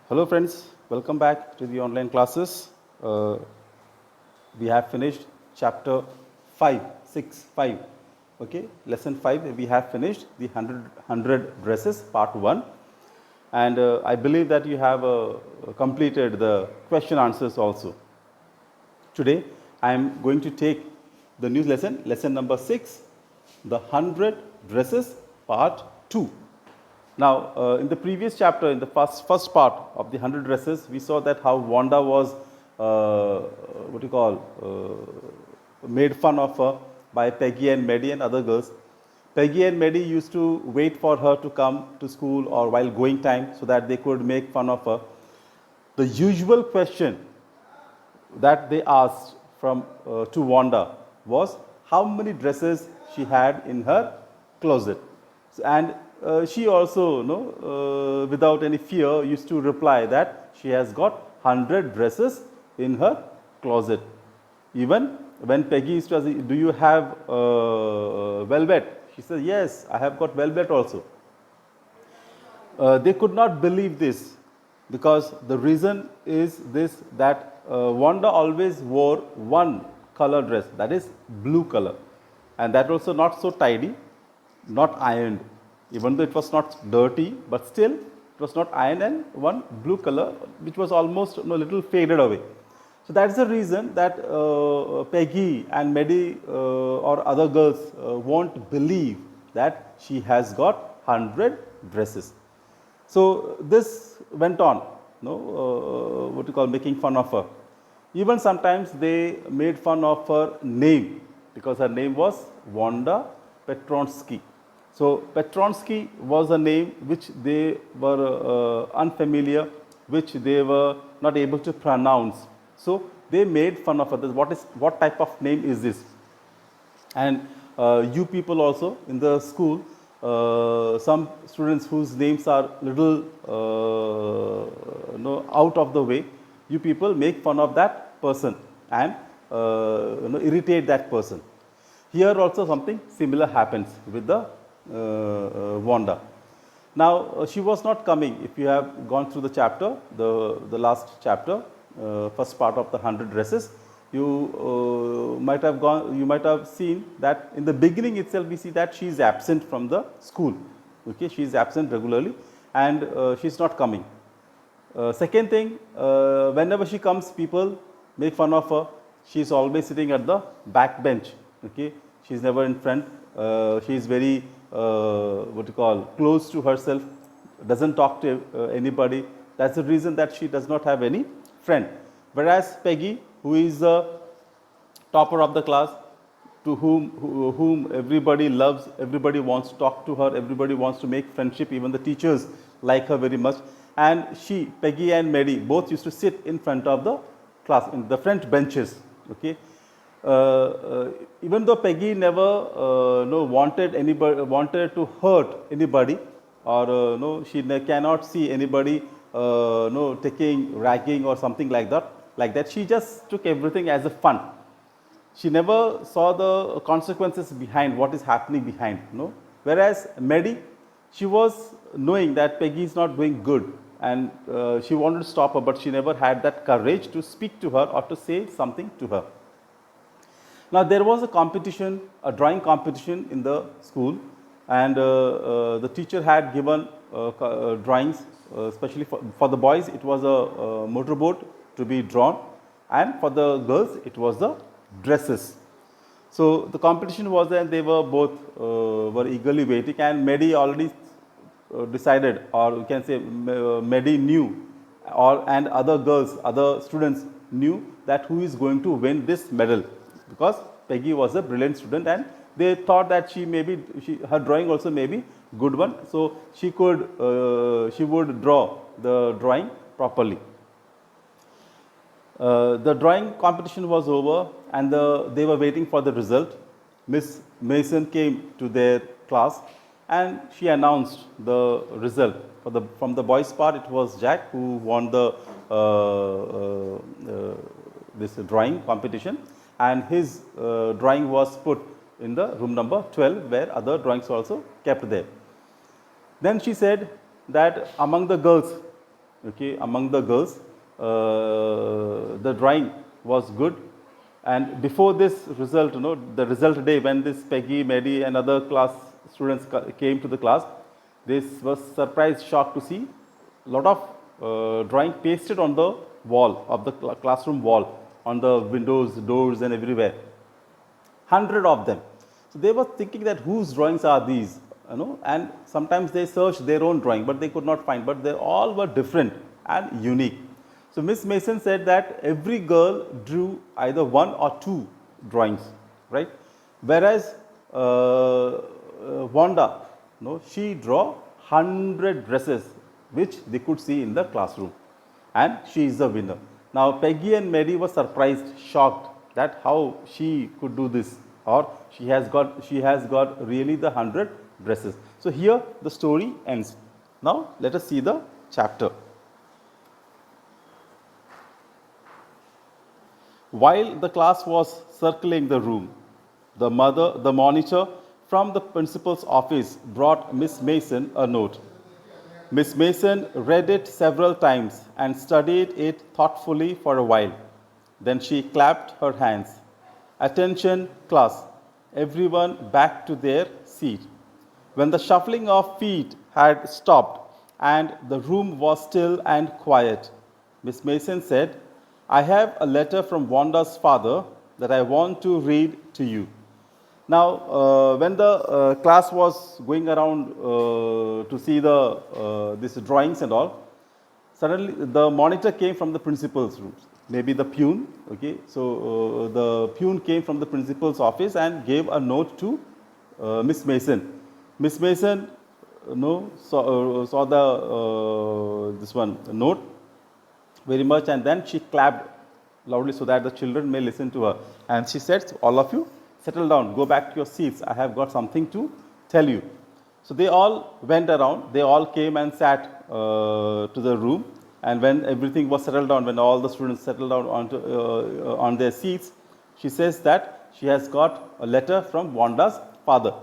Hello friends, welcome back to the online classes. We have finished chapter 5, 6, 5. Okay, lesson 5, we have finished the 100 dresses, part 1. And I believe that you have completed the question answers also. Today, I am going to take the new lesson, lesson number 6, the 100 dresses, part 2. Now, in the previous chapter, in the first part of the 100 dresses, we saw that how Wanda was, made fun of her by Peggy and Maddie and other girls. Peggy and Maddie used to wait for her to come to school or while going time so that they could make fun of her. The usual question that they asked to Wanda was how many dresses she had in her closet. And she also, without any fear, used to reply that she has got 100 dresses in her closet. Even when Peggy used to ask, do you have velvet? She said, yes, I have got velvet also. They could not believe this because the reason is this, that Wanda always wore one color dress, that is blue color, and that also not so tidy, not ironed, even though it was not dirty, but still it was not ironed, and one blue color which was almost a little faded away. So that's the reason that Peggy and Maddie or other girls won't believe that she has got 100 dresses. So this went on, making fun of her. Even sometimes they made fun of her name because her name was Wanda Petronsky. So Petronsky was a name which they were unfamiliar, which they were not able to pronounce. So they made fun of her. What type of name is this? And you people also in the school, some students whose names are little out of the way, you people make fun of that person and irritate that person. Here also something similar happens with the Wanda. Now she was not coming. If you have gone through the chapter, the last chapter, first part of the 100 dresses, you might have seen that in the beginning itself we see that she is absent from the school. Okay, she is absent regularly and she is not coming. Second thing, whenever she comes, people make fun of her. She is always sitting at the back bench. Okay, she is never in front. She is very close to herself, doesn't talk to anybody. That's the reason that she does not have any friend. Whereas Peggy, who is the topper of the class, to whom everybody loves, everybody wants to talk to her, everybody wants to make friendship, even the teachers like her very much. And Peggy and Maddie, both used to sit in front of the class, in the front benches. Okay. Even though Peggy never wanted to hurt anybody, or she cannot see anybody taking ragging or something like that. She just took everything as a fun. She never saw the consequences behind what is happening behind. Whereas Maddie, she was knowing that Peggy is not doing good, and she wanted to stop her, but she never had that courage to speak to her or to say something to her. Now there was a competition, a drawing competition in the school, and the teacher had given drawings, especially for the boys it was a motorboat to be drawn, and for the girls it was the dresses. So the competition was there, and they were both were eagerly waiting, and Maddie already decided, or you can say Maddie knew, and other girls, other students knew that who is going to win this medal, because Peggy was a brilliant student and they thought that her drawing also may be good one, so she would draw the drawing properly. The drawing competition was over and they were waiting for the result. Miss Mason came to their class and she announced the result. From the boys' part, it was Jack who won this drawing competition, and his drawing was put in the room number 12, where other drawings were also kept there. Then she said that among the girls, okay, among the girls. The drawing was good. And before this result, the result day when this Peggy, Mary and other class students came to the class, this was surprise shock to see a lot of drawing pasted on the wall of the classroom wall, on the windows, doors and everywhere. 100 of them. So they were thinking that whose drawings are these, and sometimes they searched their own drawing, but they could not find, but they all were different and unique. So Miss Mason said that every girl drew either one or two drawings, right? Whereas Wanda, she draw 100 dresses which they could see in the classroom, and she is the winner. Now Peggy and Mary were surprised, shocked that how she could do this, or she has got really the 100 dresses. So here the story ends. Now let us see the chapter. While the class was circling the room, the monitor from the principal's office brought Miss Mason a note. Miss Mason read it several times and studied it thoughtfully for a while. Then she clapped her hands. Attention, class. Everyone back to their seat. When the shuffling of feet had stopped and the room was still and quiet, Miss Mason said, I have a letter from Wanda's father that I want to read to you. Now, when the class was going around to see these drawings and all, suddenly the monitor came from the principal's room, maybe the peon. Okay, so the peon came from the principal's office and gave a note to Miss Mason. Miss Mason, saw the this one note very much, and then she clapped loudly so that the children may listen to her. And she said, all of you, settle down, go back to your seats. I have got something to tell you. So they all went around, they all came and sat to the room. And when everything was settled down, when all the students settled down on their seats, she says that she has got a letter from Wanda's father.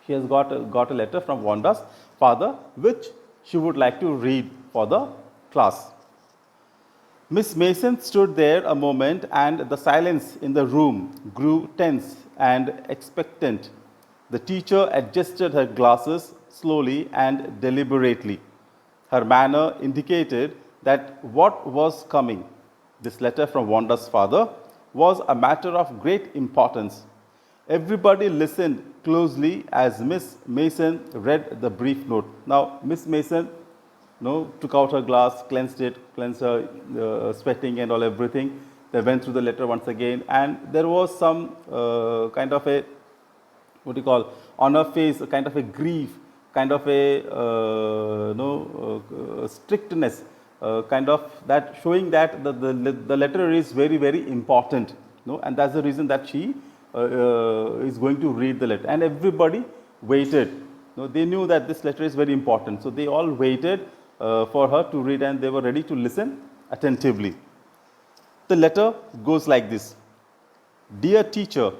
She has got a letter from Wanda's father, which she would like to read for the class. Miss Mason stood there a moment, and the silence in the room grew tense and expectant. The teacher adjusted her glasses slowly and deliberately. Her manner indicated that what was coming, this letter from Wanda's father, was a matter of great importance. Everybody listened closely as Miss Mason read the brief note. Now, Miss Mason took out her glass, cleansed her sweating and all everything. They went through the letter once again, and there was some kind of a, on her face, a kind of a grief, kind of a strictness, kind of that showing that the letter is very, very important, and that's the reason that she is going to read the letter. And everybody waited. They knew that this letter is very important, so they all waited for her to read, and they were ready to listen attentively. The letter goes like this. Dear teacher,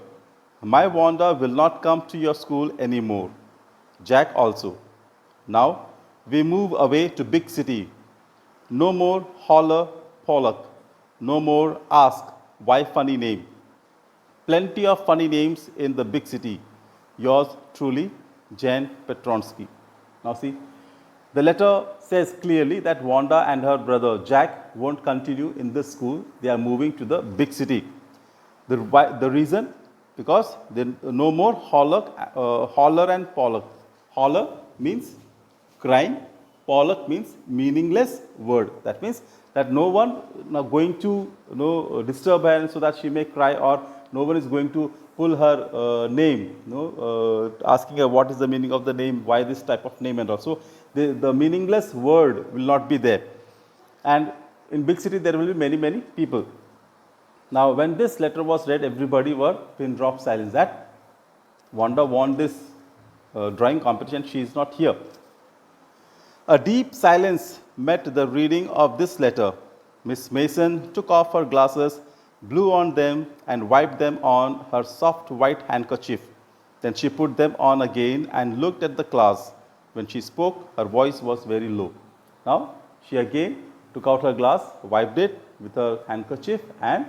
my Wanda will not come to your school anymore. Jack also. Now we move away to big city. No more holler Pollock. No more ask why funny name. Plenty of funny names in the big city. Yours truly, Jan Petronsky. Now see, the letter says clearly that Wanda and her brother Jack won't continue in this school. They are moving to the big city. The reason? Because no more holler and Pollock. Holler means crying. Pollock means meaningless word. That means that no one going to disturb her so that she may cry, or no one is going to pull her name, asking her what is the meaning of the name, why this type of name, and also the meaningless word will not be there. And in big city there will be many, many people. Now when this letter was read, everybody were pin drop silence that Wanda won this drawing competition, she is not here. A deep silence met the reading of this letter. Miss Mason took off her glasses, blew on them and wiped them on her soft white handkerchief. Then she put them on again and looked at the class. When she spoke, her voice was very low. Now, she again took out her glass, wiped it with her handkerchief, and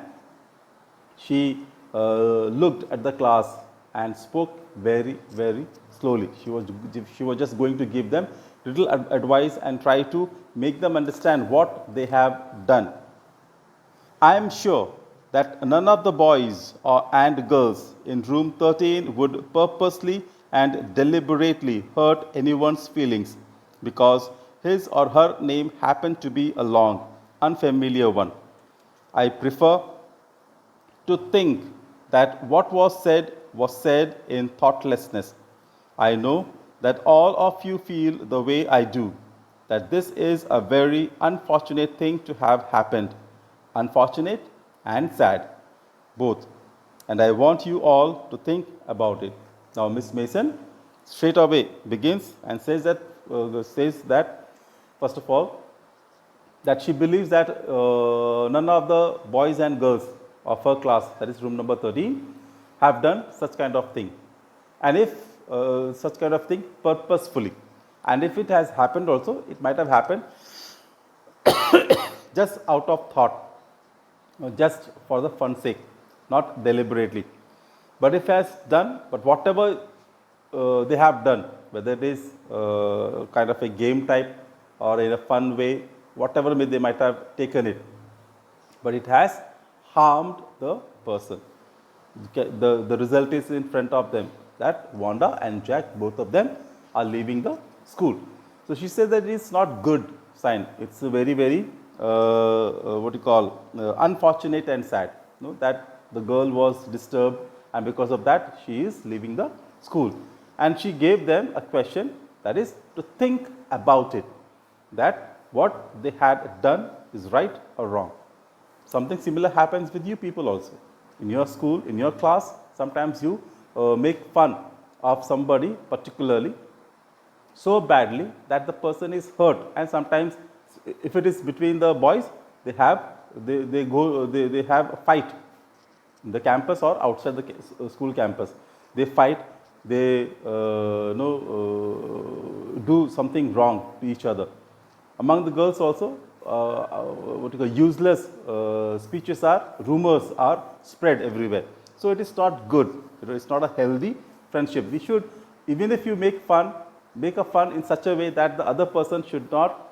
she looked at the class and spoke very, very slowly. She was just going to give them little advice and try to make them understand what they have done. I am sure that none of the boys and girls in room 13 would purposely and deliberately hurt anyone's feelings because his or her name happened to be a long, unfamiliar one. I prefer to think that what was said in thoughtlessness. I know that all of you feel the way I do, that this is a very unfortunate thing to have happened. Unfortunate and sad, both. And I want you all to think about it. Now, Miss Mason straight away begins and says that first of all, that she believes that none of the boys and girls of her class, that is room number 13, have done such kind of thing. And if such kind of thing purposefully, and if it has happened also, it might have happened just out of thought, just for the fun sake, not deliberately. But if has done, but whatever they have done, whether it is kind of a game type or in a fun way, whatever way they might have taken it, but it has harmed the person. The result is in front of them that Wanda and Jack, both of them, are leaving the school. So she says that it's not good sign. It's a very, very what you call unfortunate and sad. That the girl was disturbed, and because of that, she is leaving the school. And she gave them a question, that is to think about it, that what they had done is right or wrong. Something similar happens with you people also. In your school, in your class, sometimes you make fun of somebody particularly so badly that the person is hurt, and sometimes if it is between the boys, they have a fight in the campus or outside the school campus. They fight, they do something wrong to each other. Among the girls also, what you call useless speeches rumors are spread everywhere. So it is not good. It is not a healthy friendship. We should, even if you make a fun in such a way that the other person should not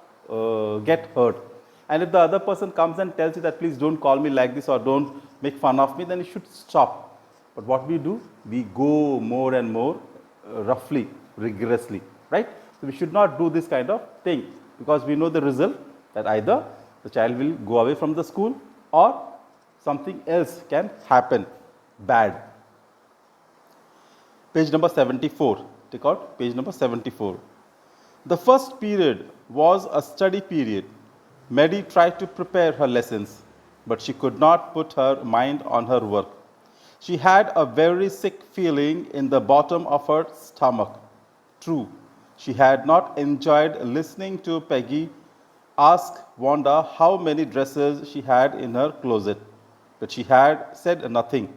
get hurt. And if the other person comes and tells you that please don't call me like this or don't make fun of me, then you should stop. But what we do, we go more and more roughly, rigorously, right? So we should not do this kind of thing, because we know the result, that either the child will go away from the school or something else can happen bad. Page number 74. Take out page number 74. The first period was a study period. Maddie tried to prepare her lessons, but she could not put her mind on her work. She had a very sick feeling in the bottom of her stomach. True, she had not enjoyed listening to Peggy ask Wanda how many dresses she had in her closet, but she had said nothing.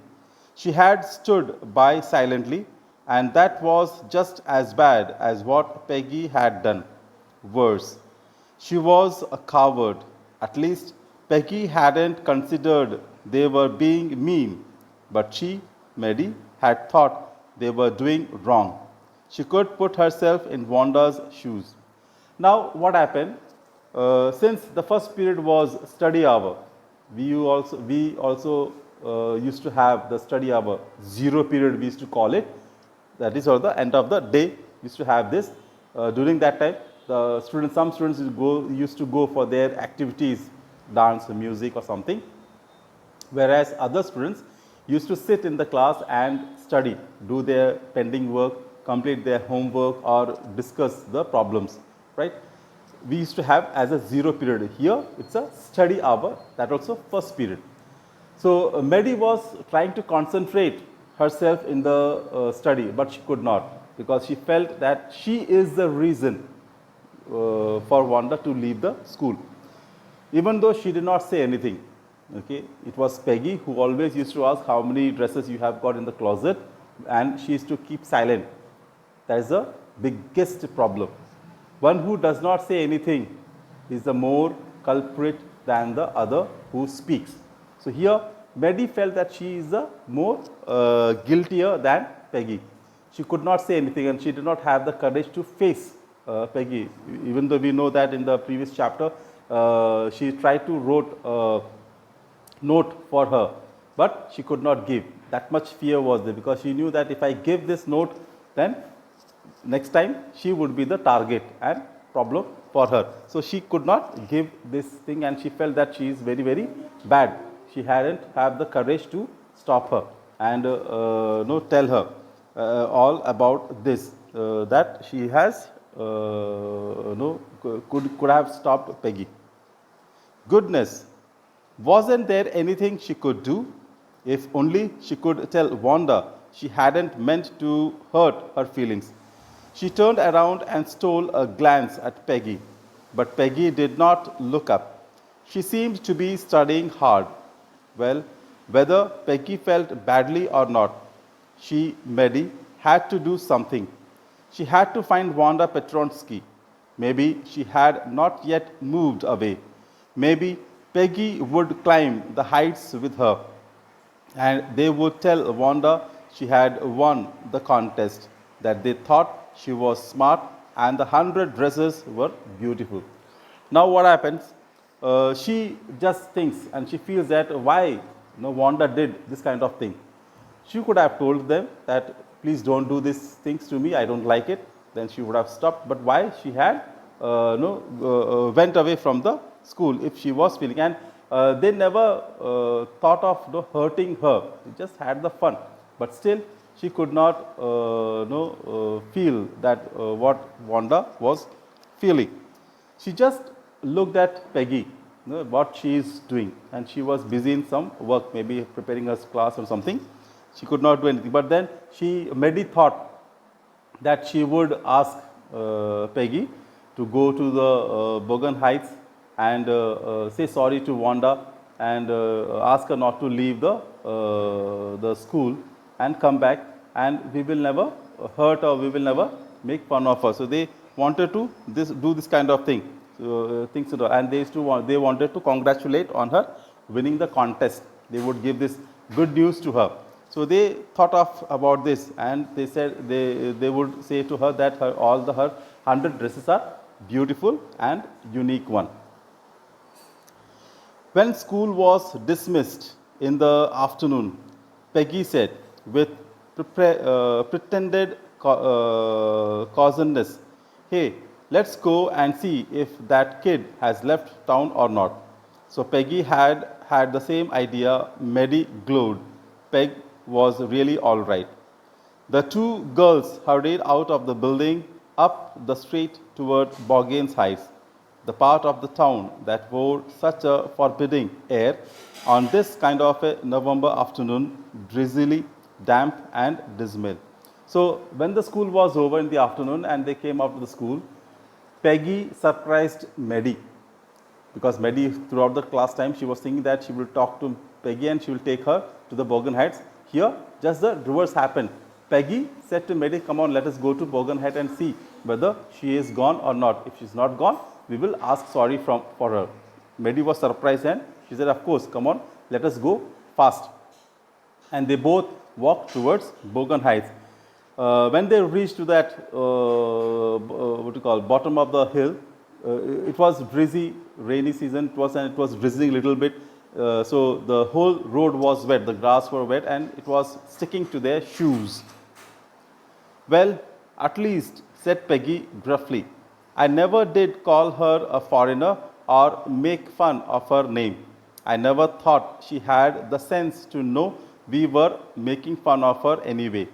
She had stood by silently, and that was just as bad as what Peggy had done. Worse, she was a coward. At least Peggy hadn't considered they were being mean, but she, Maddie, had thought they were doing wrong. She could put herself in Wanda's shoes. Now, what happened? Since the first period was study hour, we also used to have the study hour, zero period we used to call it. That is, or the end of the day, we used to have this. During that time, some students used to go for their activities, dance, music or something, whereas other students used to sit in the class and study, do their pending work, complete their homework or discuss the problems, right? We used to have as a zero period. Here it's a study hour, that also first period. So Maddie was trying to concentrate herself in the study, but she could not, because she felt that she is the reason for Wanda to leave the school. Even though she did not say anything, okay, it was Peggy who always used to ask how many dresses you have got in the closet, and she used to keep silent. That is the biggest problem. One who does not say anything is the more culprit than the other who speaks. So here, Maddie felt that she is the more guiltier than Peggy. She could not say anything and she did not have the courage to face Peggy. Even though we know that in the previous chapter, she tried to wrote a note for her, but she could not give. That much fear was there because she knew that if I give this note, then next time she would be the target and problem for her. So she could not give this thing and she felt that she is very, very bad. She hadn't have the courage to stop her and no, tell her all about this, that she has no, could have stopped Peggy. Goodness, wasn't there anything she could do? If only she could tell Wanda she hadn't meant to hurt her feelings. She turned around and stole a glance at Peggy, but Peggy did not look up. She seemed to be studying hard. Well, whether Peggy felt badly or not, she, Maddie, had to do something. She had to find Wanda Petronsky. Maybe she had not yet moved away. Maybe Peggy would climb the heights with her, and they would tell Wanda she had won the contest, that they thought she was smart and the 100 dresses were beautiful. Now what happens? She just thinks and she feels that why Wanda did this kind of thing. She could have told them that please don't do these things to me, I don't like it. Then she would have stopped. But why she had went away from the school if she was feeling, and they never thought of hurting her. They just had the fun, but still she could not feel that what Wanda was feeling. She just looked at Peggy, what she is doing, and she was busy in some work, maybe preparing her class or something. She could not do anything. But then Maddie thought that she would ask Peggy to go to the Bogan Heights and say sorry to Wanda and ask her not to leave the school and come back, and we will never hurt her, we will never make fun of her. So they wanted to do this kind of thing, things to do, and they wanted to congratulate on her winning the contest. They would give this good news to her. So they thought of about this, and they said they would say to her that her 100 dresses are beautiful and unique one. When school was dismissed in the afternoon, Peggy said with pretended cousindness, "Hey, let's go and see if that kid has left town or not." So Peggy had the same idea. Maddie glowed. Peg was really all right. The two girls hurried out of the building up the street toward Bogains Heights, the part of the town that wore such a forbidding air on this kind of a November afternoon, drizzly, damp and dismal. So when the school was over in the afternoon and they came out of the school, Peggy surprised Maddie, because Maddie throughout the class time she was thinking that she will talk to Peggy and she will take her to the Bogan Heights. Here just the reverse happened. Peggy said to Maddie, "Come on, let us go to Bogan Heights and see whether she is gone or not. If she is not gone, we will ask sorry for her." Maddie was surprised and she said, "Of course, come on, let us go fast." And they both walked towards Bogan Heights. When they reached to that bottom of the hill, it was drizzly, rainy season. It was drizzling a little bit. So the whole road was wet. The grass were wet, and it was sticking to their shoes. "Well, at least," said Peggy gruffly, "I never did call her a foreigner or make fun of her name. I never thought she had the sense to know we were making fun of her anyway.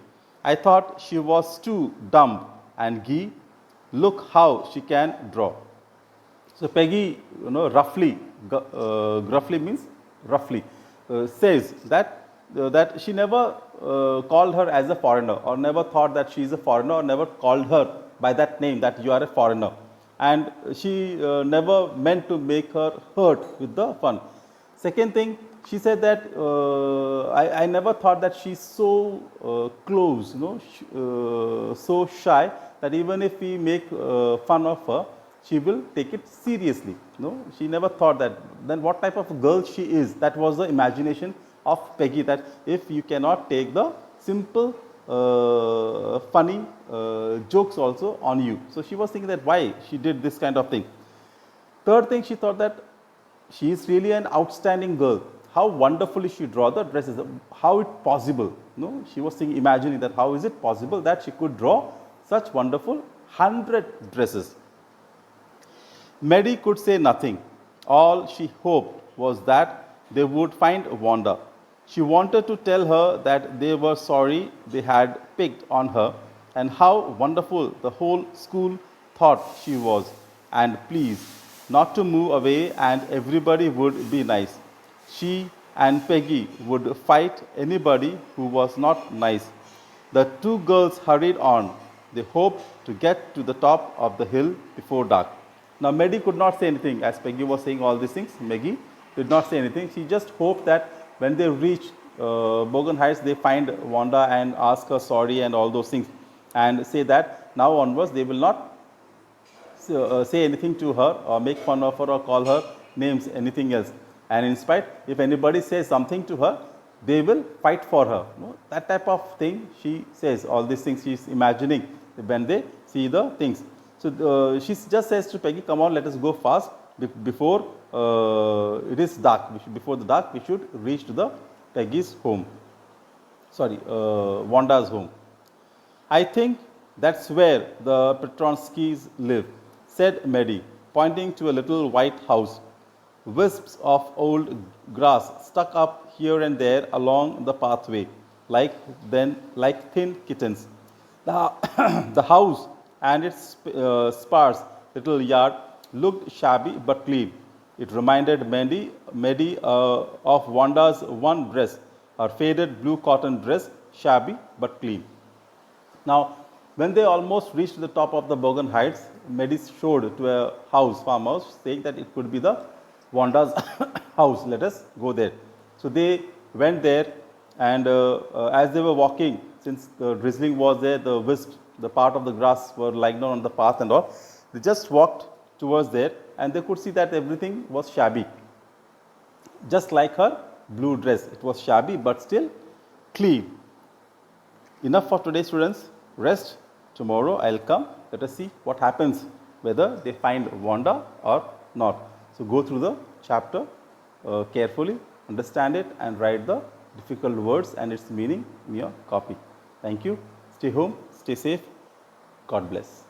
I thought she was too dumb, and gee, look how she can draw." So Peggy, gruffly means roughly, says that she never called her as a foreigner, or never thought that she is a foreigner, or never called her by that name, that you are a foreigner, and she never meant to make her hurt with the fun. Second thing, she said that I never thought that she's so close, so shy, that even if we make fun of her, she will take it seriously. No, she never thought that. Then what type of girl she is? That was the imagination of Peggy, that if you cannot take the simple funny jokes also on you. So she was thinking that why she did this kind of thing. Third thing, she thought that she is really an outstanding girl. How wonderfully she draw the dresses. How it possible? No, she was thinking, imagining that how is it possible that she could draw such wonderful 100 dresses. Maddie could say nothing. All she hoped was that they would find Wanda. She wanted to tell her that they were sorry they had picked on her and how wonderful the whole school thought she was, and please not to move away and everybody would be nice. She and Peggy would fight anybody who was not nice. The two girls hurried on. They hoped to get to the top of the hill before dark. Now, Maggie could not say anything. As Peggy was saying all these things, Maggie did not say anything. She just hoped that when they reach Bogan Heights, they find Wanda and ask her sorry and all those things, and say that now onwards they will not say anything to her or make fun of her or call her names, anything else. And in spite, if anybody says something to her, they will fight for her. No? That type of thing she says, all these things she is imagining when they see the things. So she just says to Peggy, come on, let us go fast before it is dark. Before the dark, we should reach to the Peggy's home. Sorry, Wanda's home. I think that's where the Petronskis live, said Maddie, pointing to a little white house. Wisps of old grass stuck up here and there along the pathway, like thin kittens. The, the house and its sparse little yard looked shabby but clean. It reminded Maddie of Wanda's one dress, her faded blue cotton dress, shabby but clean. Now, when they almost reached the top of the Bogan Heights, Maddie showed to a farmhouse, saying that it could be the Wanda's house. Let us go there. So they went there, and as they were walking, since the drizzling was there, the wisps, the part of the grass were lying down on the path and all, they just walked towards there, and they could see that everything was shabby. Just like her blue dress, it was shabby but still clean. Enough for today, students. Rest. Tomorrow I'll come. Let us see what happens, whether they find Wanda or not. So go through the chapter carefully, understand it, and write the difficult words and its meaning in your copy. Thank you. Stay home, stay safe. God bless.